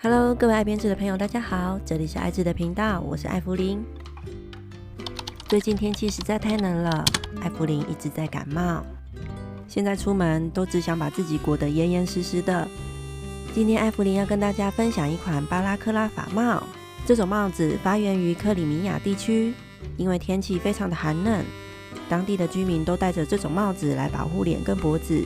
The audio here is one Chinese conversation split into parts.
Hello， 各位爱编织的朋友，大家好，这里是爱织的频道，我是艾芙琳。最近天气实在太冷了，艾芙琳一直在感冒，现在出门都只想把自己裹得严严实实的。今天艾芙琳要跟大家分享一款巴拉克拉法帽，这种帽子发源于克里米亚地区，因为天气非常的寒冷，当地的居民都戴着这种帽子来保护脸跟脖子。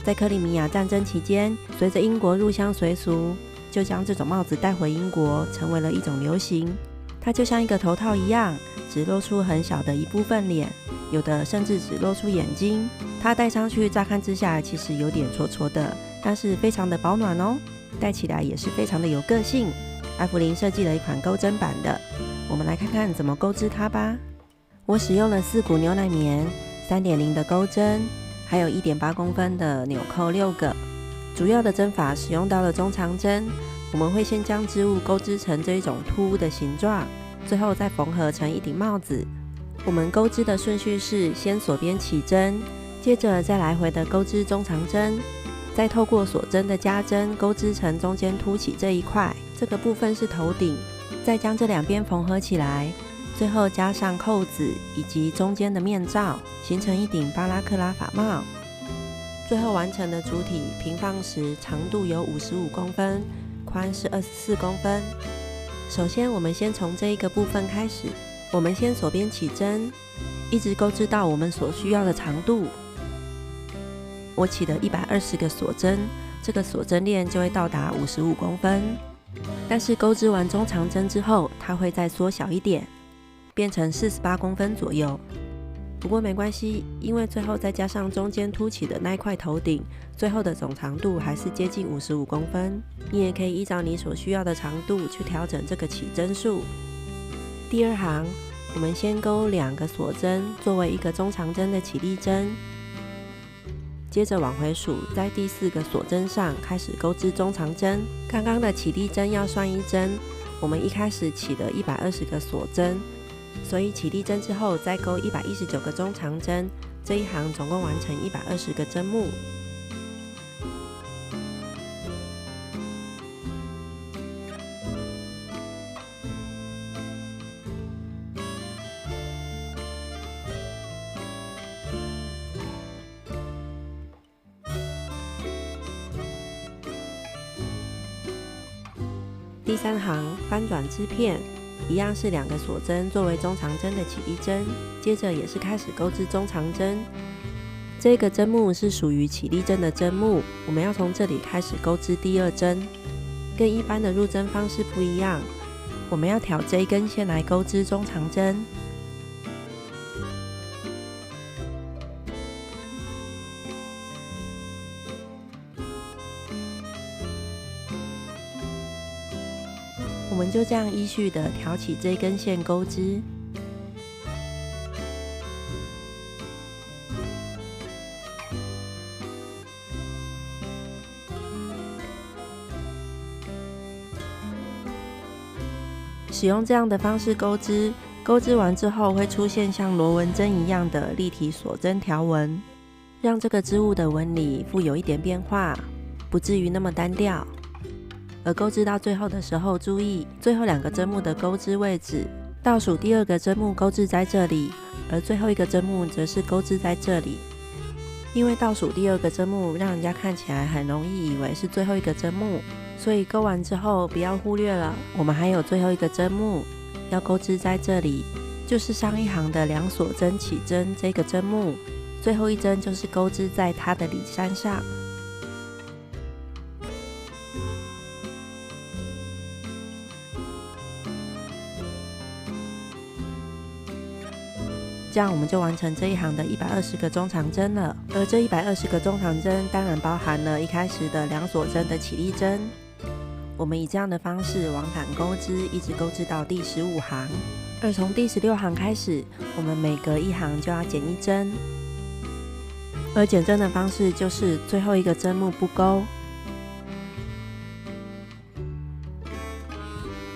在克里米亚战争期间，随着英国入乡随俗，就将这种帽子带回英国，成为了一种流行。它就像一个头套一样，只露出很小的一部分脸，有的甚至只露出眼睛。它戴上去乍看之下其实有点戳戳的，但是非常的保暖哦，戴起来也是非常的有个性。艾芙琳设计了一款钩针版的，我们来看看怎么钩织它吧。我使用了4股牛奶棉、3.0 的钩针，还有 1.8 公分的纽扣6个。主要的针法使用到了中长针，我们会先将织物钩织成这一种凸的形状，最后再缝合成一顶帽子。我们钩织的顺序是先锁边起针，接着再来回的钩织中长针，再透过锁针的加针钩织成中间凸起这一块，这个部分是头顶，再将这两边缝合起来，最后加上扣子以及中间的面罩，形成一顶巴拉克拉法帽。最后完成的主体平放时长度有55公分，宽是24公分。首先我们先从这一个部分开始，我们先锁边起针，一直钩织到我们所需要的长度。我起了120个锁针，这个锁针链就会到达55公分。但是钩织完中长针之后，它会再缩小一点，变成48公分左右。不过没关系，因为最后再加上中间凸起的那一块头顶，最后的总长度还是接近55公分。你也可以依照你所需要的长度去调整这个起针数。第二行，我们先钩2个锁针作为一个中长针的起立针，接着往回数，在第4个锁针上开始钩织中长针。刚刚的起立针要算1针，我们一开始起了120个锁针，所以起立针之后再钩119个中长针，这一行总共完成120个针目。第3行翻转织片，一样是2个锁针作为中长针的起立针，接着也是开始钩织中长针。这个针目是属于起立针的针目，我们要从这里开始钩织第2针，跟一般的入针方式不一样，我们要挑这一根线来钩织中长针。我们就这样依序的挑起这根线钩织。使用这样的方式钩织，钩织完之后会出现像螺纹针一样的立体锁针条纹，让这个织物的纹理富有一点变化，不至于那么单调。而钩织到最后的时候，注意最后2个针目的钩织位置，倒数第2个针目钩织在这里，而最后一个针目则是钩织在这里。因为倒数第2个针目让人家看起来很容易以为是最后一个针目，所以钩完之后不要忽略了，我们还有最后一个针目要钩织在这里，就是上一行的2锁针起针这个针目，最后一针就是钩织在它的里衫上。这样我们就完成这一行的120个中长针了。而这120个中长针当然包含了一开始的2锁针的起立针。我们以这样的方式往返钩织，一直钩织到第15行。而从第16行开始，我们每隔一行就要减1针。而减针的方式就是最后一个针目不钩。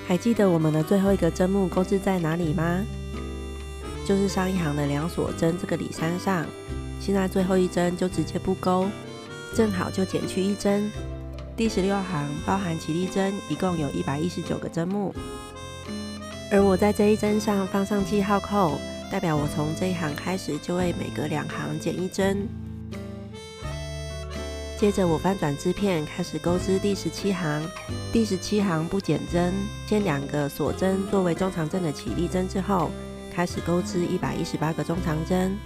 还记得我们的最后一个针目钩织在哪里吗？就是上一行的2锁针这个里衫上，现在最后一针就直接不钩，正好就减去1针。第16行包含起立针，一共有119个针目。而我在这一针上放上记号扣，代表我从这一行开始就会每隔2行减1针。接着我翻转织片，开始钩织第17行。第17行不减针，先2个锁针作为中长针的起立针之后，开始钩织118个中长针。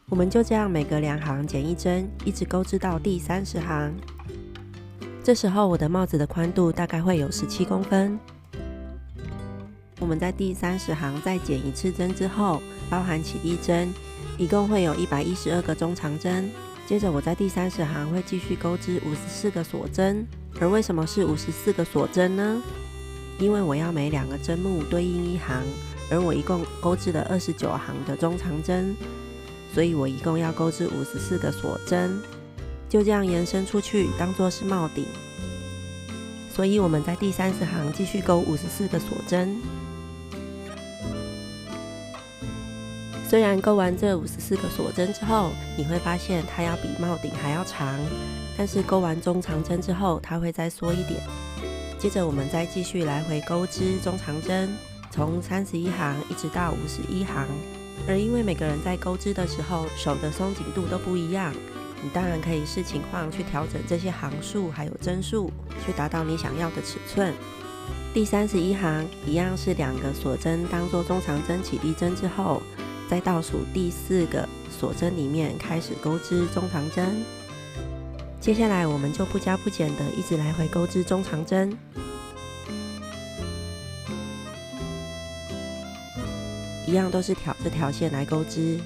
我们就这样每隔2行减1针，一直钩织到第30行。这时候我的帽子的宽度大概会有17公分。我们在第30行再减1次针之后，包含起立针，一共会有112个中长针。接着我在第30行会继续钩织54个锁针。而为什么是54个锁针呢？因为我要每2个针目对应1行，而我一共钩织了29行的中长针，所以我一共要钩织54个锁针，就这样延伸出去，当作是帽顶。所以我们在第30行继续钩54个锁针。虽然钩完这54个锁针之后，你会发现它要比帽顶还要长，但是钩完中长针之后，它会再缩一点。接着我们再继续来回钩织中长针，从31行一直到51行。而因为每个人在钩织的时候，手的松紧度都不一样，你当然可以视情况去调整这些行数还有针数，去达到你想要的尺寸。第31行一样是2个锁针当做中长针起立针之后，在倒数第4个锁针里面开始钩织中长针。接下来我们就不加不减的一直来回钩织中长针，一样都是挑这条线来钩织。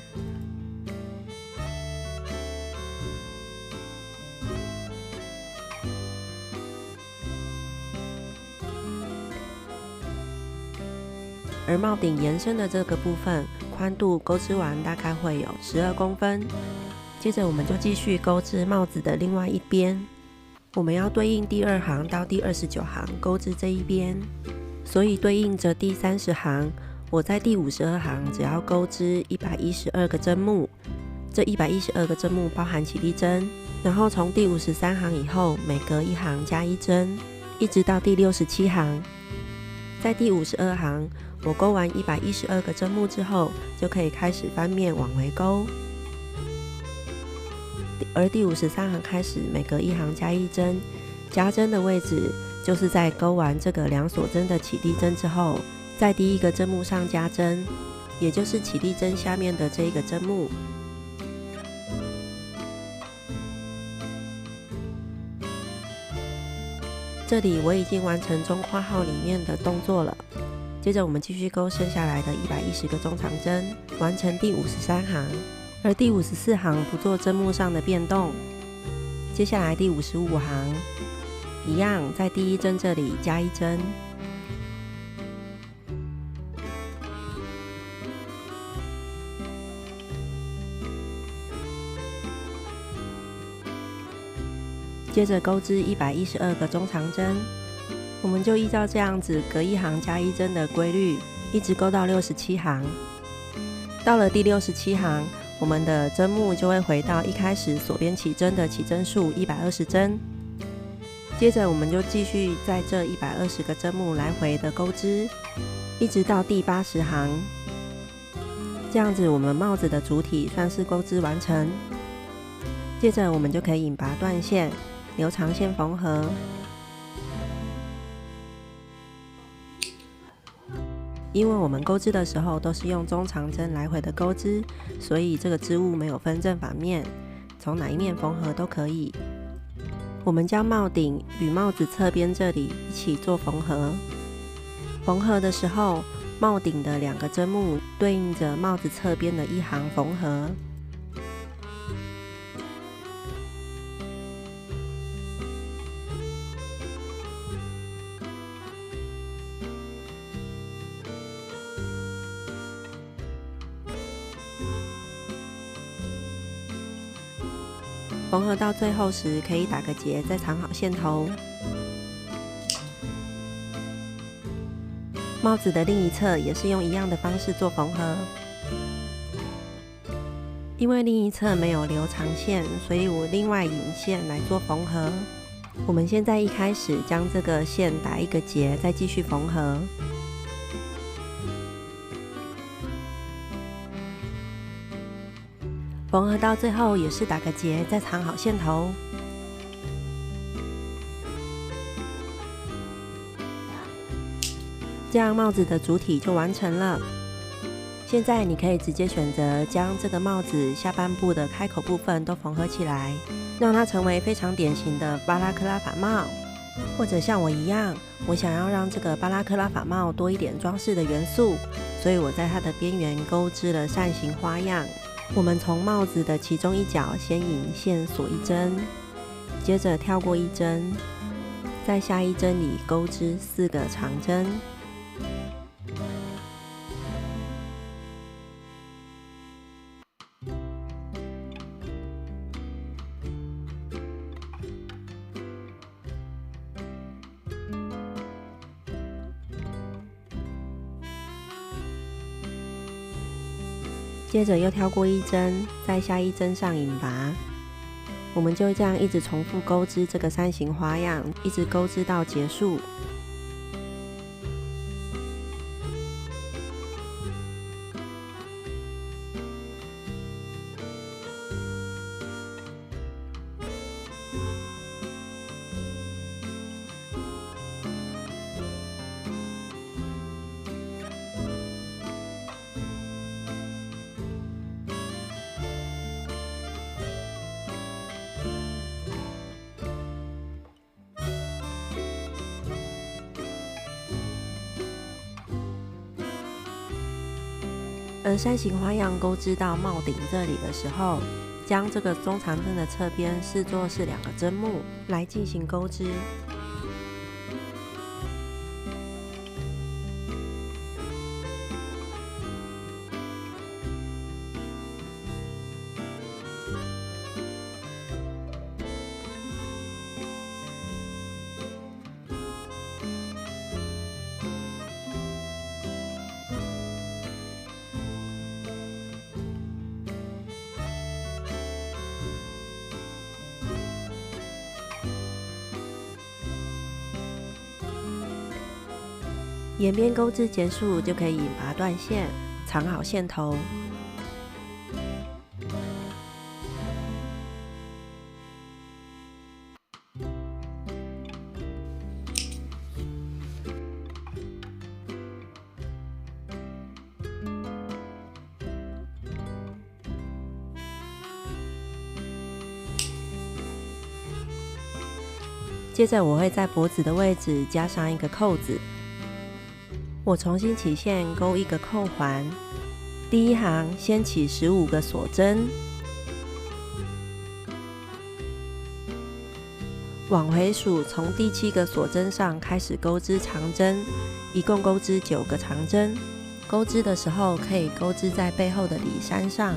而帽顶延伸的这个部分，宽度钩织完大概会有12公分。接着我们就继续钩织帽子的另外一边，我们要对应第2行到第29行钩织这一边，所以对应着第30行，我在第52行只要钩织112个针目，这112个针目包含起立针，然后从第53行以后每隔1行加1针，一直到第67行。在第52行，我钩完112个针目之后，就可以开始翻面往回钩。而第53行开始每隔1行加1针，加针的位置就是在钩完这个2锁针的起立针之后，在第1个针目上加针，也就是起立针下面的这一个针目。这里我已经完成中括号里面的动作了。接着我们继续钩剩下来的110个中长针，完成第53行。而第54行不做针目上的变动。接下来第55行一样，在第1针这里加1针。接着钩织112个中长针，我们就依照这样子隔1行加1针的规律，一直钩到67行。到了第67行，我们的针目就会回到一开始锁边起针的起针数120针。接着我们就继续在这120个针目来回的钩织，一直到第80行。这样子我们帽子的主体算是钩织完成。接着我们就可以引拔断线，留长线缝合。因为我们钩织的时候都是用中长针来回的钩织，所以这个织物没有分正反面，从哪一面缝合都可以。我们将帽顶与帽子侧边这里一起做缝合。缝合的时候，帽顶的2个针目对应着帽子侧边的1行缝合。缝合到最后时，可以打个结，再藏好线头。帽子的另一侧也是用一样的方式做缝合。因为另一侧没有留长线，所以我另外引线来做缝合。我们现在一开始将这个线打一个结，再继续缝合。缝合到最后也是打个结，再藏好线头。这样帽子的主体就完成了。现在你可以直接选择将这个帽子下半部的开口部分都缝合起来，让它成为非常典型的巴拉克拉法帽。或者像我一样，我想要让这个巴拉克拉法帽多一点装饰的元素，所以我在它的边缘钩织了扇形花样。我们从帽子的其中一角先引线锁一针，接着跳过一针，在下一针里钩织4个长针。接着又跳过一针，在下一针上引拔。我们就这样一直重复钩织这个扇形花样，一直钩织到结束。而扇形花样钩织到帽顶这里的时候，将这个中长针的侧边视作是2个针目来进行钩织。沿边钩织结束，就可以引拔断线，藏好线头。接着我会在脖子的位置加上一个扣子。我重新起线，钩一个扣环。第一行先起15个锁针，往回数，从第7个锁针上开始钩织长针，一共钩织9个长针。钩织的时候可以钩织在背后的里衫上。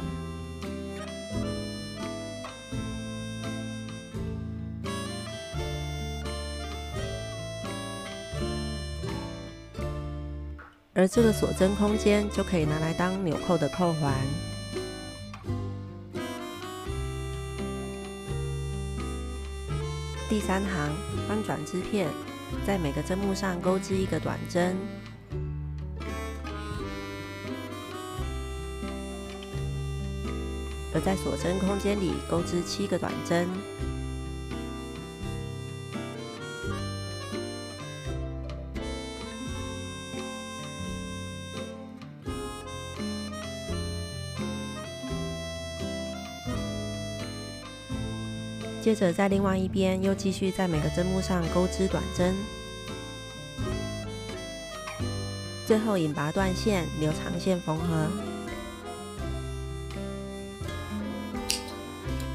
而这个锁针空间就可以拿来当纽扣的扣环。第3行翻转织片，在每个针目上钩织一个短针，而在锁针空间里钩织7个短针。接着在另外一边又继续在每个针目上钩织短针，最后引拔断线，留长线缝合。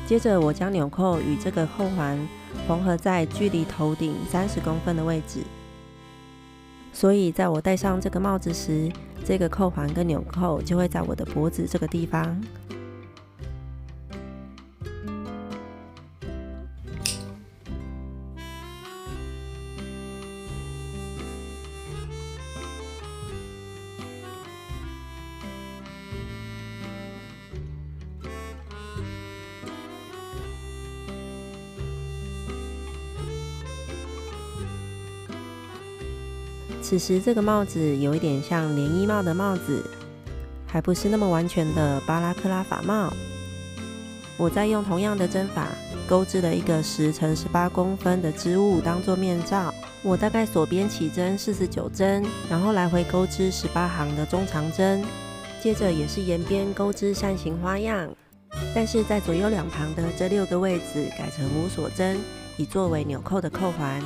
接着我将纽扣与这个扣环缝合在距离头顶30公分的位置，所以在我戴上这个帽子时，这个扣环跟纽扣就会在我的脖子这个地方。此时这个帽子有一点像连衣帽的帽子，还不是那么完全的巴拉克拉法帽。我再用同样的针法钩织了一个10乘18公分的织物当做面罩。我大概锁边起针49针，然后来回钩织18行的中长针，接着也是沿边钩织扇形花样，但是在左右两旁的这6个位置改成无锁针，以作为纽扣的扣环。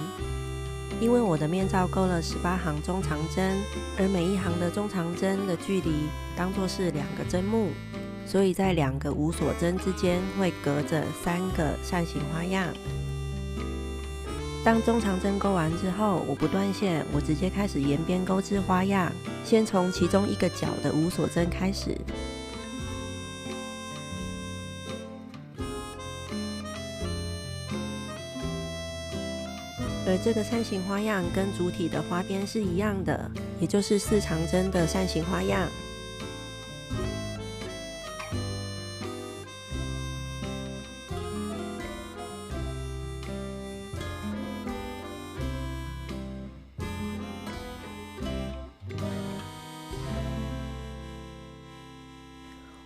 因为我的面罩钩了18行中长针，而每一行的中长针的距离当作是2个针目，所以在2个无锁针之间会隔着3个扇形花样。当中长针钩完之后，我不断线，我直接开始沿边钩织花样，先从其中一个角的无锁针开始。而这个扇形花样跟主体的花边是一样的，也就是4长针的扇形花样。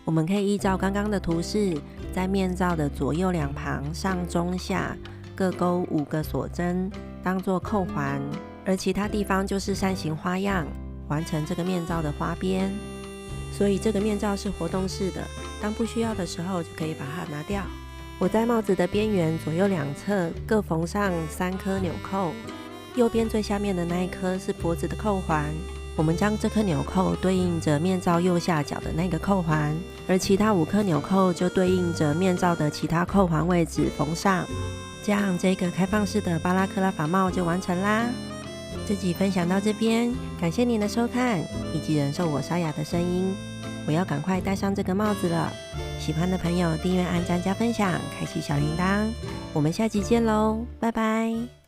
我们可以依照刚刚的图示，在面罩的左右两旁上中下各钩5个锁针，当做扣环，而其他地方就是扇形花样，完成这个面罩的花边。所以这个面罩是活动式的，当不需要的时候就可以把它拿掉。我在帽子的边缘左右两侧各缝上3颗纽扣，右边最下面的那一颗是脖子的扣环。我们将这颗纽扣对应着面罩右下角的那个扣环，而其他5颗纽扣就对应着面罩的其他扣环位置缝上，这样这个开放式的巴拉克拉法帽就完成啦。这集分享到这边，感谢您的收看以及忍受我沙哑的声音。我要赶快戴上这个帽子了，喜欢的朋友订阅、按赞、加分享，开启小铃铛。我们下集见喽，拜拜。